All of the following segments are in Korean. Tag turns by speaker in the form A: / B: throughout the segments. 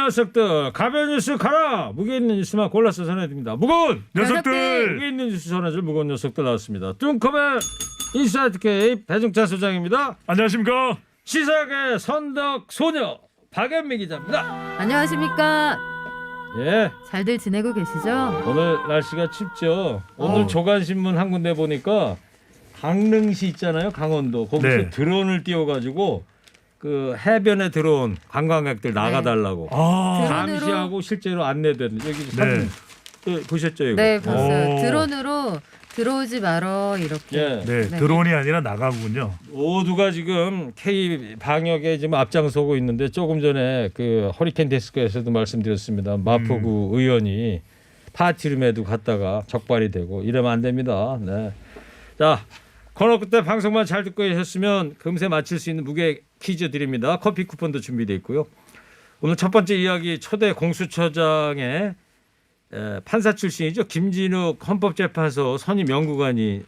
A: 녀석들 가벼운 뉴스 가라. 무게 있는 뉴스만 골라서 전해드립니다. 무거운
B: 녀석들.
A: 무게 있는 뉴스 전해줄 무거운 녀석들 나왔습니다. 뚱커벨 인사이트 K 배종찬 소장입니다.
B: 안녕하십니까.
A: 시사계 선덕 소녀 박연미 기자입니다.
C: 안녕하십니까.
A: 예,
C: 잘들 지내고 계시죠?
A: 오늘 날씨가 춥죠. 오늘 조간신문 한 군데 보니까 강릉시 있잖아요, 강원도. 거기서
B: 네.
A: 드론을 띄워가지고 그 해변에 들어온 관광객들 나가달라고
B: 아,
C: 드론으로?
A: 감시하고 실제로 안내되는 여기 사진 보셨죠? 이거?
C: 네, 봤어요.
B: 오.
C: 드론으로 들어오지 말어 이렇게.
A: 예.
B: 네, 드론이 아니라 나가군요.
A: 모두가 지금 K 방역에 지금 앞장서고 있는데 조금 전에 그 허리케인 데스크에서도 말씀드렸습니다. 마포구 의원이 파티룸에도 갔다가 적발이 되고 이러면 안 됩니다. 네. 자, 코너 끝에 방송만 잘 듣고 계셨으면 금세 맞힐 수 있는 무게 퀴즈 드립니다. 커피 쿠폰도 준비되어 있고요. 오늘 첫 번째 이야기 초대 공수처장의 판사 출신이죠. 김진욱 헌법재판소 선임 연구관이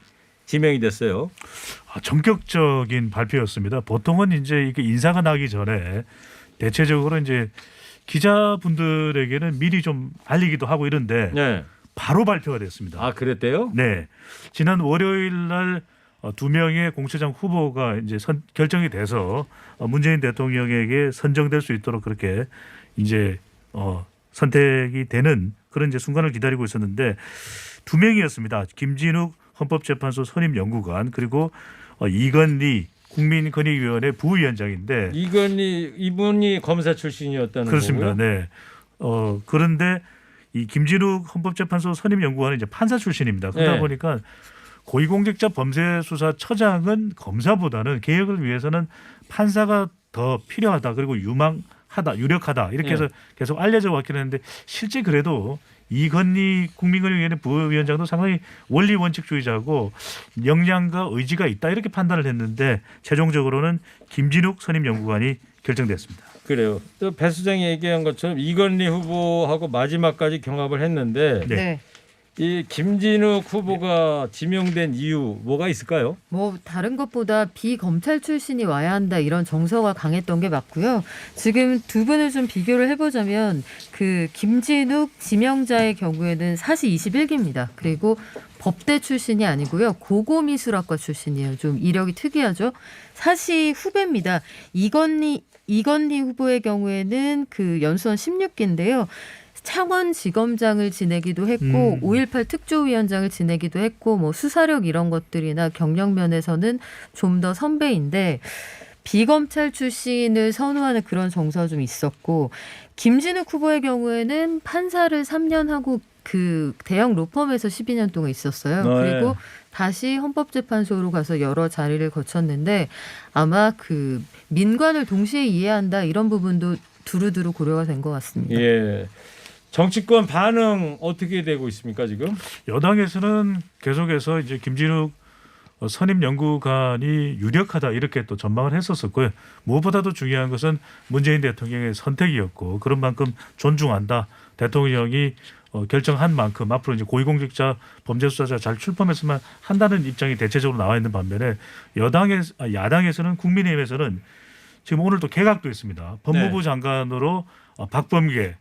A: 지명이 됐어요.
B: 전격적인 발표였습니다. 보통은 이제 이게 인사가 나기 전에 대체적으로 이제 기자분들에게는 미리 좀 알리기도 하고 이런데
A: 네.
B: 바로 발표가 됐습니다.
A: 아, 그랬대요?
B: 네, 지난 월요일 날 두 명의 공처장 후보가 이제 결정이 돼서 문재인 대통령에게 선정될 수 있도록 그렇게 이제 선택이 되는 그런 이제 순간을 기다리고 있었는데 두 명이었습니다. 김진욱 헌법재판소 선임 연구관 그리고 이건희 국민권익위원회 부위원장인데
A: 이분이 검사 출신이었다는
B: 그렇습니다.
A: 거고요.
B: 네. 그런데 이 김진욱 헌법재판소 선임 연구관은 이제 판사 출신입니다. 그러다
A: 네.
B: 보니까 고위공직자 범죄수사처장은 검사보다는 개혁을 위해서는 판사가 더 필요하다. 그리고 유력하다. 이렇게 해서 계속 알려져 왔긴 했는데 실제 그래도 이건희 국민권익위원회 부위원장도 상당히 원리 원칙주의자고 역량과 의지가 있다 이렇게 판단을 했는데 최종적으로는 김진욱 선임 연구관이 결정됐습니다.
A: 그래요. 또 배 수장이 얘기한 것처럼 이건희 후보하고 마지막까지 경합을 했는데
B: 네.
A: 이 김진욱 후보가 지명된 이유 뭐가 있을까요?
C: 뭐 다른 것보다 비검찰 출신이 와야 한다 이런 정서가 강했던 게 맞고요. 지금 두 분을 좀 비교를 해보자면 그 김진욱 지명자의 경우에는 사시 21기입니다. 그리고 법대 출신이 아니고요. 고고미술학과 출신이에요. 좀 이력이 특이하죠. 사시 후배입니다. 이건희 후보의 경우에는 그 연수원 16기인데요. 창원지검장을 지내기도 했고 5.18 특조위원장을 지내기도 했고 뭐 수사력 이런 것들이나 경력 면에서는 좀 더 선배인데 비검찰 출신을 선호하는 그런 정서가 좀 있었고 김진욱 후보의 경우에는 판사를 3년 하고 그 대형 로펌에서 12년 동안 있었어요.
A: 네.
C: 그리고 다시 헌법재판소로 가서 여러 자리를 거쳤는데 아마 그 민관을 동시에 이해한다 이런 부분도 두루두루 고려가 된 것 같습니다.
A: 예. 정치권 반응 어떻게 되고 있습니까 지금?
B: 여당에서는 계속해서 이제 김진욱 선임 연구관이 유력하다 이렇게 또 전망을 했었었고요. 무엇보다도 중요한 것은 문재인 대통령의 선택이었고 그런 만큼 존중한다. 대통령이 결정한 만큼 앞으로 이제 고위공직자 범죄수사자 잘 출범했으면 한다는 입장이 대체적으로 나와 있는 반면에 야당에서는 국민의힘에서는 지금 오늘도 개각도 있습니다. 법무부 장관으로 박범계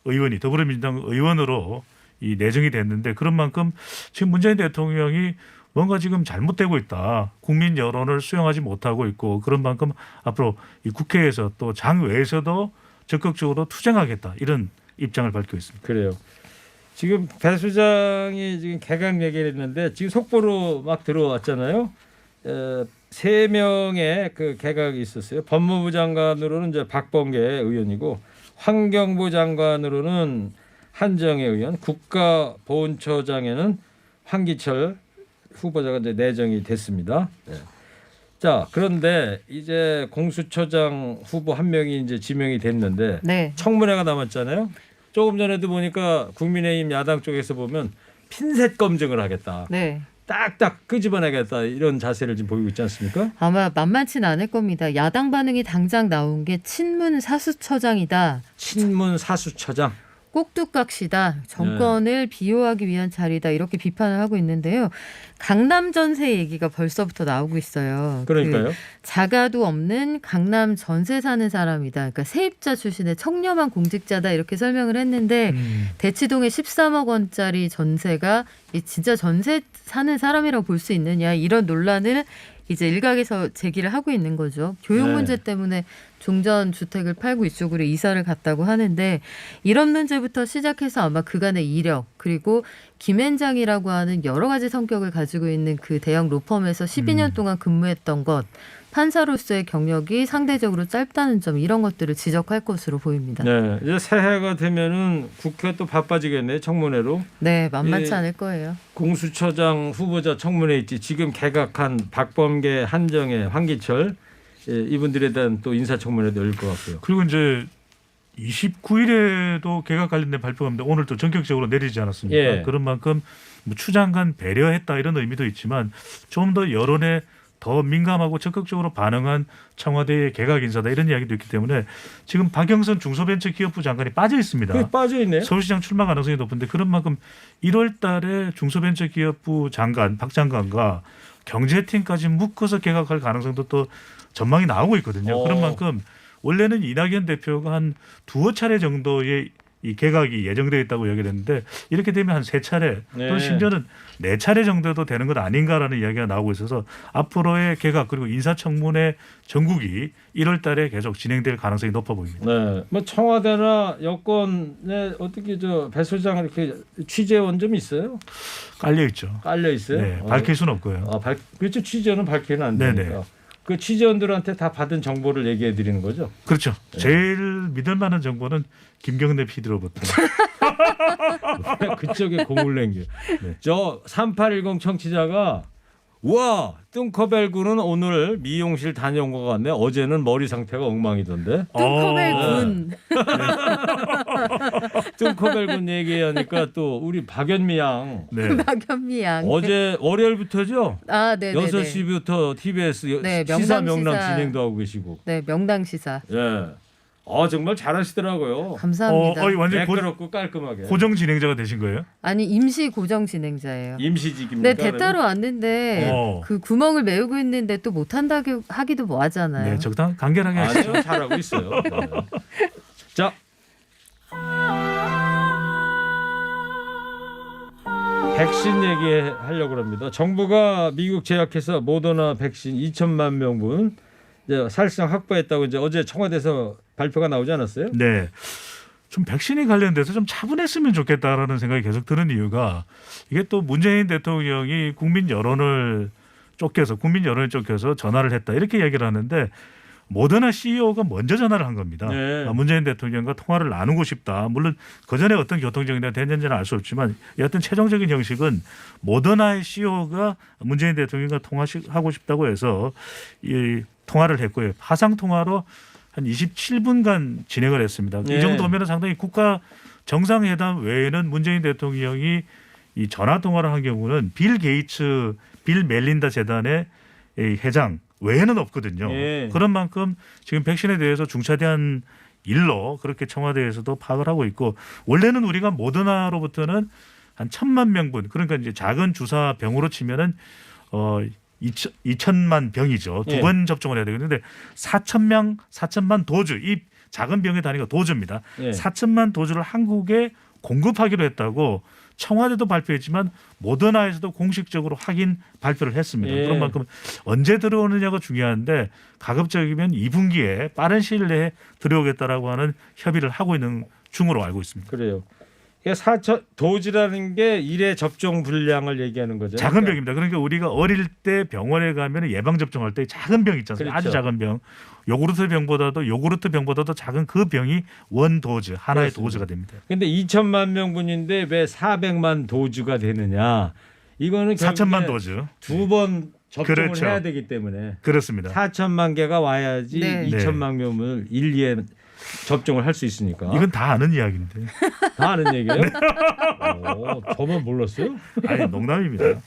B: 의원이 더불어민주당 의원으로 이 내정이 됐는데 그런 만큼 지금 문재인 대통령이 뭔가 지금 잘못되고 있다. 국민 여론을 수용하지 못하고 있고 그런 만큼 앞으로 이 국회에서 또 장외에서도 적극적으로 투쟁하겠다. 이런 입장을 밝히고 있습니다.
A: 그래요. 지금 배 수장이 지금 개각 얘기를 했는데 지금 속보로 막 들어왔잖아요. 3명의 그 개각이 있었어요. 법무부 장관으로는 이제 박범계 의원이고 환경부 장관으로는 한정혜 의원, 국가보훈처장에는 황기철 후보자가 이제 내정이 됐습니다. 네. 자, 그런데 이제 공수처장 후보 한 명이 이제 지명이 됐는데
C: 네.
A: 청문회가 남았잖아요. 조금 전에도 보니까 국민의힘 야당 쪽에서 보면 핀셋 검증을 하겠다.
C: 네.
A: 딱딱 끄집어내겠다 이런 자세를 지금 보이고 있지 않습니까?
C: 아마 만만치는 않을 겁니다. 야당 반응이 당장 나온 게 친문 사수처장이다.
A: 친문 사수처장.
C: 꼭두각시다. 정권을 비호하기 위한 자리다. 이렇게 비판을 하고 있는데요. 강남 전세 얘기가 벌써부터 나오고 있어요.
A: 그러니까요.
C: 자가도 없는 강남 전세 사는 사람이다. 그러니까 세입자 출신의 청렴한 공직자다. 이렇게 설명을 했는데 대치동에 13억 원짜리 전세가 진짜 전세 사는 사람이라고 볼 수 있느냐. 이런 논란을 이제 일각에서 제기를 하고 있는 거죠. 교육
A: 네.
C: 문제 때문에 종전 주택을 팔고 이쪽으로 이사를 갔다고 하는데 이런 문제부터 시작해서 아마 그간의 이력 그리고 김앤장이라고 하는 여러 가지 성격을 가지고 있는 그 대형 로펌에서 12년 동안 근무했던 것 판사로서의 경력이 상대적으로 짧다는 점 이런 것들을 지적할 것으로 보입니다.
A: 네, 이제 새해가 되면은 국회가 또 바빠지겠네요. 청문회로.
C: 네, 만만치
A: 예.
C: 않을 거예요.
A: 공수처장 후보자 청문회 있지. 지금 개각한 박범계, 한정혜, 황기철 이분들에 대한 또 인사청문회도 열릴 것 같고요.
B: 그리고 이제 29일에도 개각 관련된 발표가 있는데 오늘 또 전격적으로 내리지 않았습니까?
A: 예.
B: 그런 만큼 뭐 추장관 배려했다 이런 의미도 있지만 좀 더 여론에 더 민감하고 적극적으로 반응한 청와대의 개각 인사다 이런 이야기도 있기 때문에 지금 박영선 중소벤처기업부 장관이 빠져 있습니다.
A: 그게 빠져 있네요.
B: 서울시장 출마 가능성이 높은데 그런 만큼 1월 달에 중소벤처기업부 장관 박 장관과 경제팀까지 묶어서 개각할 가능성도 또 전망이 나오고 있거든요. 그런 만큼 원래는 이낙연 대표가 한 두어 차례 정도의 이 개각이 예정되어 있다고 얘기를 했는데 이렇게 되면 한 세 차례 또는 심지어는 네 차례 정도도 되는 것 아닌가라는 이야기가 나오고 있어서 앞으로의 개각 그리고 인사청문회 전국이 1월 달에 계속 진행될 가능성이 높아 보입니다.
A: 네, 뭐 청와대나 여권에 어떻게 배 소장 이렇게 취재원 좀 있어요?
B: 깔려 있죠.
A: 깔려 있어요?
B: 네, 밝힐 수는 없고요.
A: 그렇죠. 취재원은 밝히면 안 되니까.
B: 네네.
A: 그 취재원들한테 다 받은 정보를 얘기해 드리는 거죠.
B: 그렇죠. 제일 믿을 만한 정보는 김경래 PD로부터.
A: 그쪽에 공을 남겨. 네. 저 3810 청취자가 우와 뚱커벨 군은 오늘 미용실 다녀온 것 같네. 어제는 머리 상태가 엉망이던데.
C: 뚱커벨 군.
A: 뚱커벨 군 얘기하니까 또 우리 박연미 양
B: 네.
C: 박연미 양.
A: 어제 월요일부터죠.
C: 아, 네,
A: 6시부터 TBS
C: 네,
A: 시사
C: 명당
A: 명랑
C: 시사.
A: 진행도 하고 계시고.
C: 네, 명당 시사.
A: 예. 정말 잘하시더라고요.
C: 감사합니다.
B: 완전
A: 매끄럽고 깔끔하게.
B: 고정 진행자가 되신 거예요?
C: 아니 임시 고정 진행자예요.
A: 임시직입니까?
C: 네, 대타로 왔는데
B: 어.
C: 그 구멍을 메우고 있는데 또 못한다고 하기도 뭐하잖아요.
B: 네, 적당 간결하게 하시죠.
A: 아니요, 잘하고 있어요. 네. 자, 백신 얘기하려고 합니다. 정부가 미국 제약회사 모더나 백신 2천만 명분 이제 사실상 확보했다고 이제 어제 청와대에서 발표가 나오지 않았어요?
B: 네. 좀 백신에 관련돼서 좀 차분했으면 좋겠다라는 생각이 계속 드는 이유가 이게 또 문재인 대통령이 국민 여론을 쫓겨서 전화를 했다 이렇게 얘기를 하는데 모더나 CEO가 먼저 전화를 한 겁니다.
A: 네.
B: 문재인 대통령과 통화를 나누고 싶다. 물론 그 전에 어떤 교통정리가 됐는지는 알 수 없지만 여하튼 최종적인 형식은 모더나의 CEO가 문재인 대통령과 통화하고 싶다고 해서 이 통화를 했고요. 화상 통화로 한 27분간 진행을 했습니다.
A: 네.
B: 이 정도면 상당히 국가 정상회담 외에는 문재인 대통령이 이 전화 통화를 한 경우는 빌 게이츠, 빌 멜린다 재단의 이 회장 외에는 없거든요.
A: 예.
B: 그런 만큼 지금 백신에 대해서 중차대한 일로 그렇게 청와대에서도 파악을 하고 있고 원래는 우리가 모더나로부터는 한 1,000만 명분 그러니까 이제 작은 주사 병으로 치면은 2천만 병이죠. 두 번 접종을 해야 되는데 4천만 도주 이 작은 병의 단위가 도주입니다. 4천만 도주를 한국에 공급하기로 했다고 청와대도 발표했지만 모더나에서도 공식적으로 확인 발표를 했습니다. 그런 만큼 언제 들어오느냐가 중요한데 가급적이면 2분기에 빠른 시일 내에 들어오겠다라고 하는 협의를 하고 있는 중으로 알고 있습니다.
A: 그래요. 이게 도지라는 게 일회 접종 분량을 얘기하는 거죠.
B: 작은 병입니다. 그러니까 우리가 어릴 때 병원에 가면 예방 접종할 때 작은 병 있잖아요.
A: 그렇죠.
B: 아주 작은 병. 요구르트 병보다도 작은 그 병이 원 도즈 하나의
A: 그렇습니다.
B: 도즈가 됩니다.
A: 근데 2천만 명분인데 왜 400만 도주가 되느냐? 이거는
B: 4천만 도즈.
A: 두 번 접종을
B: 그렇죠.
A: 해야 되기 때문에
B: 그렇습니다.
A: 4천만 개가 와야지
C: 네.
A: 2천만 명을 일리에 접종을 할 수 있으니까.
B: 이건 다 아는 이야기인데.
A: 다 아는 얘기예요? 저만 몰랐어요?
B: 아니 농담입니다.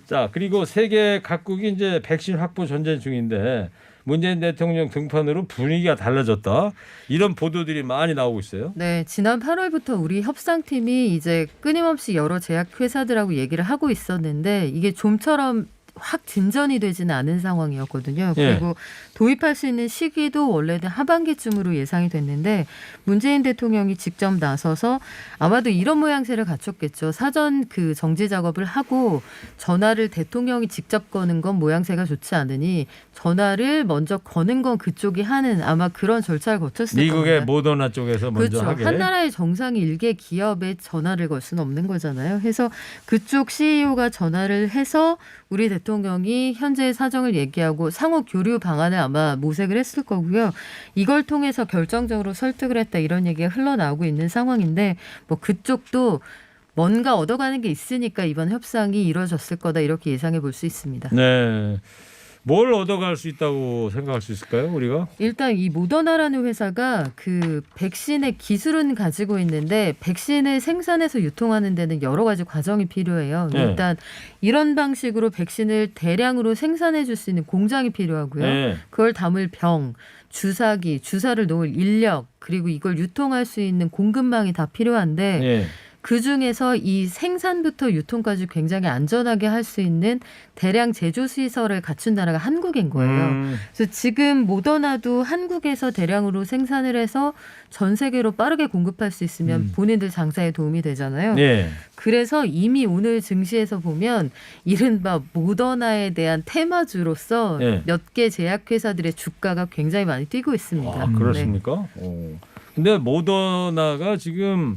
A: 자, 그리고 세계 각국이 이제 백신 확보 전쟁 중인데 문재인 대통령 등판으로 분위기가 달라졌다. 이런 보도들이 많이 나오고 있어요.
C: 네, 지난 8월부터 우리 협상팀이 이제 끊임없이 여러 제약회사들하고 얘기를 하고 있었는데 이게 좀처럼 확 진전이 되지는 않은 상황이었거든요.
A: 예.
C: 그리고 도입할 수 있는 시기도 원래는 하반기쯤으로 예상이 됐는데 문재인 대통령이 직접 나서서 아마도 이런 모양새를 갖췄겠죠. 사전 그 정지 작업을 하고 전화를 대통령이 직접 거는 건 모양새가 좋지 않으니 전화를 먼저 거는 건 그쪽이 하는 아마 그런 절차를 거쳤을
A: 미국의
C: 겁니다.
A: 모더나 쪽에서 먼저
C: 그렇죠.
A: 하게.
C: 한 나라의 정상이 일개 기업에 전화를 걸 수는 없는 거잖아요. 그래서 그쪽 CEO가 전화를 해서 우리 대통령이 현재의 사정을 얘기하고 상호 교류 방안을 아마 모색을 했을 거고요. 이걸 통해서 결정적으로 설득을 했다 이런 얘기가 흘러나오고 있는 상황인데 뭐 그쪽도 뭔가 얻어가는 게 있으니까 이번 협상이 이루어졌을 거다 이렇게 예상해 볼 수 있습니다.
A: 네. 뭘 얻어갈 수 있다고 생각할 수 있을까요, 우리가?
C: 일단 이 모더나라는 회사가 그 백신의 기술은 가지고 있는데 백신을 생산해서 유통하는 데는 여러 가지 과정이 필요해요.
A: 네.
C: 일단 이런 방식으로 백신을 대량으로 생산해 줄 수 있는 공장이 필요하고요.
A: 네.
C: 그걸 담을 병, 주사기, 주사를 놓을 인력, 그리고 이걸 유통할 수 있는 공급망이 다 필요한데
A: 네.
C: 그중에서 이 생산부터 유통까지 굉장히 안전하게 할 수 있는 대량 제조 시설을 갖춘 나라가 한국인 거예요. 그래서 지금 모더나도 한국에서 대량으로 생산을 해서 전 세계로 빠르게 공급할 수 있으면 본인들 장사에 도움이 되잖아요.
A: 네.
C: 그래서 이미 오늘 증시에서 보면 이른바 모더나에 대한 테마주로서
A: 네.
C: 몇 개 제약회사들의 주가가 굉장히 많이 뛰고 있습니다.
A: 아, 그렇습니까? 근데 모더나가 지금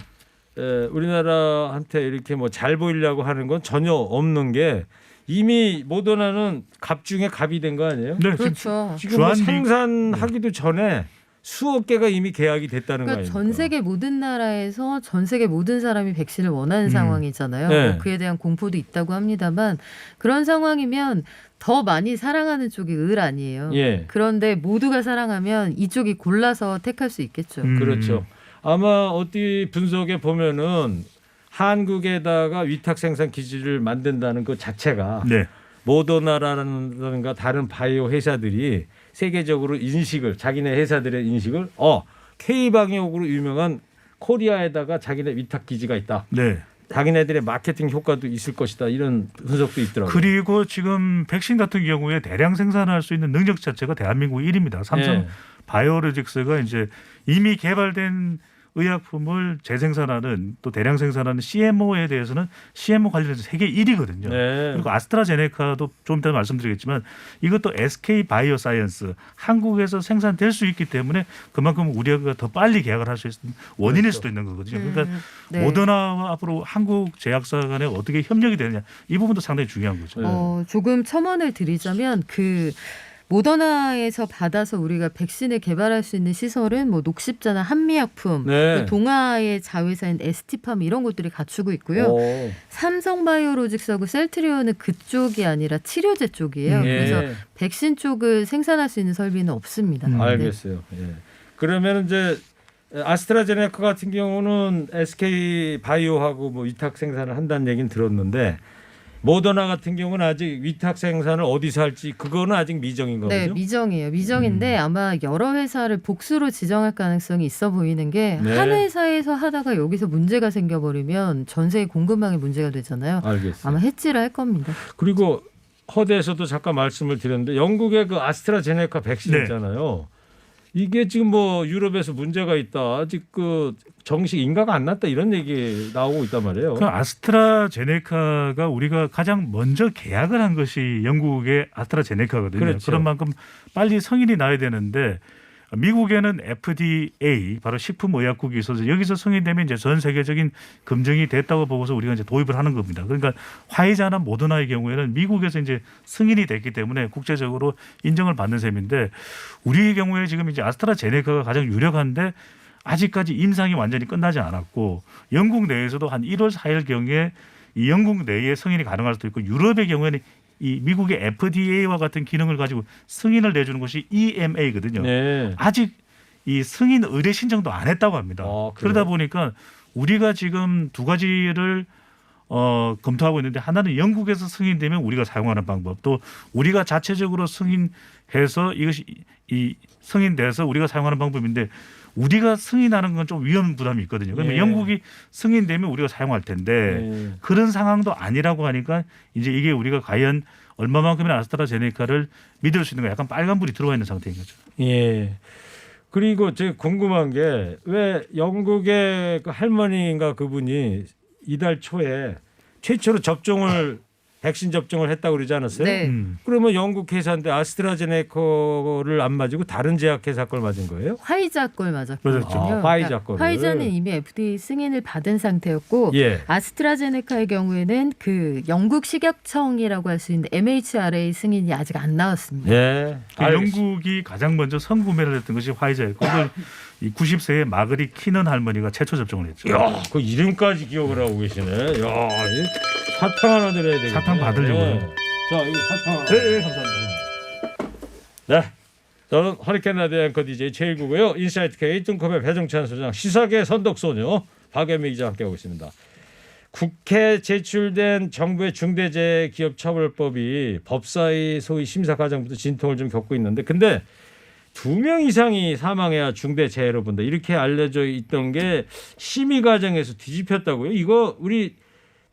A: 우리나라한테 이렇게 뭐 잘 보이려고 하는 건 전혀 없는 게 이미 모더나는 갑 중에 갑이 된 거 아니에요?
B: 네,
C: 그렇죠.
A: 지금 뭐
B: 주한미-
A: 생산하기도 전에 수억 개가 이미 계약이 됐다는 거
C: 그러니까
A: 아닙니까?
C: 전 세계 모든 나라에서 전 세계 모든 사람이 백신을 원하는 상황이잖아요.
A: 네.
C: 뭐 그에 대한 공포도 있다고 합니다만 그런 상황이면 더 많이 사랑하는 쪽이 을 아니에요.
A: 예.
C: 그런데 모두가 사랑하면 이쪽이 골라서 택할 수 있겠죠.
A: 그렇죠. 아마 어디 분석에 보면은 한국에다가 위탁 생산 기지를 만든다는 것 자체가
B: 네.
A: 모더나라든가 다른 바이오 회사들이 세계적으로 인식을 자기네 회사들의 인식을 K방역으로 유명한 코리아에다가 자기네 위탁 기지가 있다.
B: 네.
A: 자기네들의 마케팅 효과도 있을 것이다. 이런 분석도 있더라고요.
B: 그리고 지금 백신 같은 경우에 대량 생산할 수 있는 능력 자체가 대한민국 1위입니다. 삼성
A: 예.
B: 바이오로직스가 이제 이미 개발된 의약품을 재생산하는 또 대량 생산하는 CMO에 대해서는 CMO 관련해서 세계 1위거든요.
A: 네.
B: 그리고 아스트라제네카도 좀 이따 말씀드리겠지만 이것도 SK 바이오사이언스 한국에서 생산될 수 있기 때문에 그만큼 우리가 더 빨리 계약을 할 수 있는 원인일
A: 그렇죠.
B: 수도 있는 거거든요. 그러니까
C: 네.
B: 모더나와 앞으로 한국 제약사 간에 어떻게 협력이 되느냐 이 부분도 상당히 중요한 거죠.
C: 조금 첨언을 드리자면 그 모더나에서 받아서 우리가 백신을 개발할 수 있는 시설은 뭐 녹십자나 한미약품,
A: 네.
C: 또 동아의 자회사인 ST팜 이런 것들이 갖추고 있고요.
A: 오.
C: 삼성바이오로직스하고 셀트리온은 그쪽이 아니라 치료제 쪽이에요.
A: 예.
C: 그래서 백신 쪽을 생산할 수 있는 설비는 없습니다. 네.
A: 알겠어요. 예. 그러면 이제 아스트라제네카 같은 경우는 SK 바이오하고 뭐 위탁 생산을 한다는 얘기는 들었는데 모더나 같은 경우는 아직 위탁 생산을 어디서 할지 그거는 아직 미정인 거죠.
C: 네, 미정이에요. 미정인데 아마 여러 회사를 복수로 지정할 가능성이 있어 보이는 게 한
A: 네.
C: 회사에서 하다가 여기서 문제가 생겨버리면 전 세계 공급망에 문제가 되잖아요.
A: 알겠어요.
C: 아마 해지를 할 겁니다.
A: 그리고 허대에서도 잠깐 말씀을 드렸는데 영국의 그 아스트라제네카 백신
B: 네.
A: 있잖아요. 이게 지금 뭐 유럽에서 문제가 있다. 아직 그 정식 인가가 안 났다 이런 얘기 나오고 있단 말이에요.
B: 그 아스트라제네카가 우리가 가장 먼저 계약을 한 것이 영국의 아스트라제네카거든요.
A: 그렇죠.
B: 그런 만큼 빨리 성인이 나야 되는데 미국에는 FDA 바로 식품의약국이 있어서 여기서 성인되면 이제 전 세계적인 검증이 됐다고 보고서 우리가 이제 도입을 하는 겁니다. 그러니까 화이자나 모더나의 경우에는 미국에서 이제 승인이 됐기 때문에 국제적으로 인정을 받는 셈인데 우리의 경우에 지금 이제 아스트라제네카가 가장 유력한데 아직까지 임상이 완전히 끝나지 않았고 영국 내에서도 한 1월 4일 경에 이 영국 내에 승인이 가능할 수도 있고 유럽의 경우에는 이 미국의 FDA와 같은 기능을 가지고 승인을 내주는 것이 EMA거든요.
A: 네.
B: 아직 이 승인 의뢰 신청도 안 했다고 합니다.
A: 그래요?
B: 그러다 보니까 우리가 지금 두 가지를 검토하고 있는데 하나는 영국에서 승인되면 우리가 사용하는 방법, 또 우리가 자체적으로 승인해서 이것이 이 승인돼서 우리가 사용하는 방법인데 우리가 승인하는 건 좀 위험 부담이 있거든요. 그러면
A: 예.
B: 영국이 승인되면 우리가 사용할 텐데
A: 예.
B: 그런 상황도 아니라고 하니까 이제 이게 우리가 과연 얼마만큼이나 아스트라제네카를 믿을 수 있는가 약간 빨간불이 들어와 있는 상태인 거죠.
A: 예. 그리고 제가 궁금한 게 왜 영국의 그 할머니인가 그분이 이달 초에 최초로 백신 접종을 했다고 그러지 않았어요?
C: 네.
A: 그러면 영국 회사인데 아스트라제네카를 안 맞고 다른 제약회사 걸 맞은 거예요?
C: 화이자 걸 맞았거든요.
B: 그렇죠.
A: 아, 화이자 거를.
C: 화이자는 이미 FDA 승인을 받은 상태였고
A: 예.
C: 아스트라제네카의 경우에는 그 영국 식약청이라고 할 수 있는 MHRA 승인이 아직 안 나왔습니다.
A: 예.
B: 그
A: 알겠습니다.
B: 영국이 가장 먼저 선구매를 했던 것이 화이자였고 그걸 이 90세의 마그리 키넌 할머니가 최초 접종을 했죠.
A: 야, 그 이름까지 기억을 하고 계시네. 야, 이 사탕 하나 드려야 되겠네.
B: 사탕 받으려고요.
A: 예. 자, 이거 사탕 하나.
B: 네, 감사합니다.
A: 네. 저는 허리케인 라디오 앵커 DJ 최일구고요. 인사이트 K 뚱컵의 배정찬 소장, 시사계 선덕소녀 박연미 기자 함께하고 있습니다. 국회 제출된 정부의 중대재해기업처벌법이 법사위 소위 심사 과정부터 진통을 좀 겪고 있는데, 근데 2명 이상이 사망해야 중대재해로 본다 이렇게 알려져 있던 게 심의 과정에서 뒤집혔다고요? 이거 우리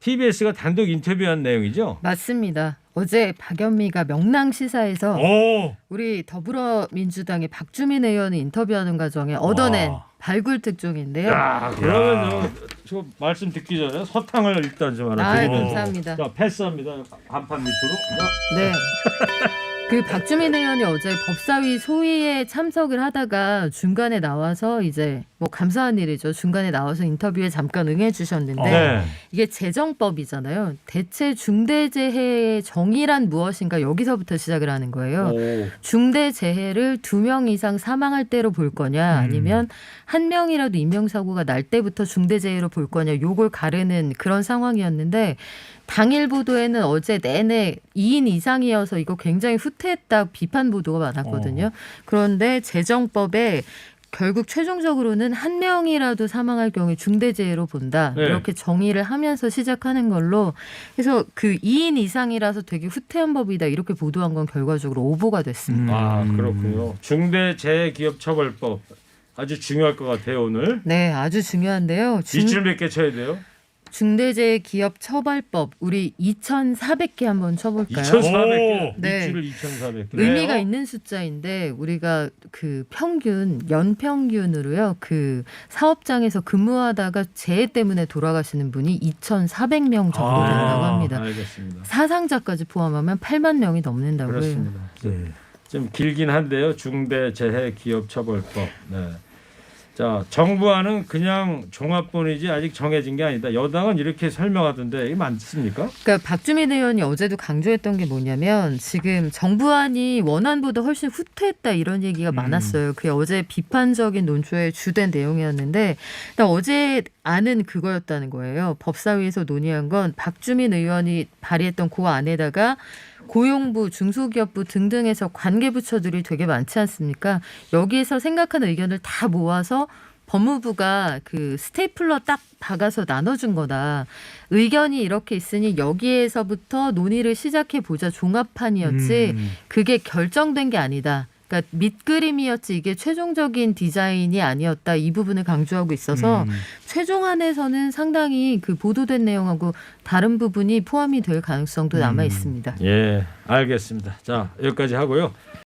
A: TBS가 단독 인터뷰한 내용이죠?
C: 맞습니다. 어제 박연미가 명랑 시사에서
B: 오,
C: 우리 더불어민주당의 박주민 의원을 인터뷰하는 과정에 얻어낸
B: 와.
C: 발굴 특종인데요.
A: 야, 그러면 저 말씀 듣기 전에 서탕을 일단 좀 하나
C: 아,
A: 드리면서.
C: 감사합니다.
A: 자, 패스합니다. 간판 밑으로.
C: 네. 그 박주민 의원이 어제 법사위 소위에 참석을 하다가 중간에 나와서 이제 뭐 감사한 일이죠. 중간에 나와서 인터뷰에 잠깐 응해 주셨는데
A: 네.
C: 이게 재정법이잖아요. 대체 중대재해의 정의란 무엇인가 여기서부터 시작을 하는 거예요.
A: 오.
C: 중대재해를 2명 이상 사망할 때로 볼 거냐 아니면 1명이라도 인명사고가 날 때부터 중대재해로 볼 거냐 요걸 가르는 그런 상황이었는데 당일 보도에는 어제 내내 2인 이상이어서 이거 굉장히 후퇴했다 비판 보도가 많았거든요. 그런데 재정법에 결국 최종적으로는 1명이라도 사망할 경우에 중대재해로 본다.
A: 네.
C: 이렇게 정의를 하면서 시작하는 걸로 그래서 그 2인 이상이라서 되게 후퇴한 법이다. 이렇게 보도한 건 결과적으로 오보가 됐습니다.
A: 아, 그렇군요. 중대재해기업처벌법 아주 중요할 것 같아요, 오늘.
C: 네, 아주 중요한데요.
A: 밑줄 몇 개 쳐야 돼요?
C: 중대재해기업처벌법 우리 2,400개 한번 쳐볼까요?
A: 2,400개.
C: 네.
A: 밑줄을 2,400개.
C: 의미가 있는 숫자인데 우리가 그 평균 연평균으로요. 그 사업장에서 근무하다가 재해 때문에 돌아가시는 분이 2,400명 정도 된다고 합니다.
A: 알겠습니다.
C: 사상자까지 포함하면 8만 명이 넘는다고 해요.
A: 그렇습니다.
B: 네.
A: 좀 길긴 한데요. 중대재해기업처벌법. 네. 자, 정부안은 그냥 종합본이지 아직 정해진 게 아니다. 여당은 이렇게 설명하던데 이게 맞습니까?
C: 그러니까 박주민 의원이 어제도 강조했던 게 뭐냐면 지금 정부안이 원안보다 훨씬 후퇴했다 이런 얘기가 많았어요. 그게 어제 비판적인 논조의 주된 내용이었는데 일단 어제 안은 그거였다는 거예요. 법사위에서 논의한 건 박주민 의원이 발의했던 그 안에다가 고용부, 중소기업부 등등에서 관계부처들이 되게 많지 않습니까? 여기에서 생각하는 의견을 다 모아서 법무부가 그 스테이플러 딱 박아서 나눠준 거다. 의견이 이렇게 있으니 여기에서부터 논의를 시작해 보자 종합판이었지 그게 결정된 게 아니다. 그러니까 밑그림이었지 이게 최종적인 디자인이 아니었다. 이 부분을 강조하고 있어서 최종안에서는 상당히 그 보도된 내용하고 다른 부분이 포함이 될 가능성도 남아 있습니다.
A: 예, 알겠습니다. 자, 여기까지 하고요.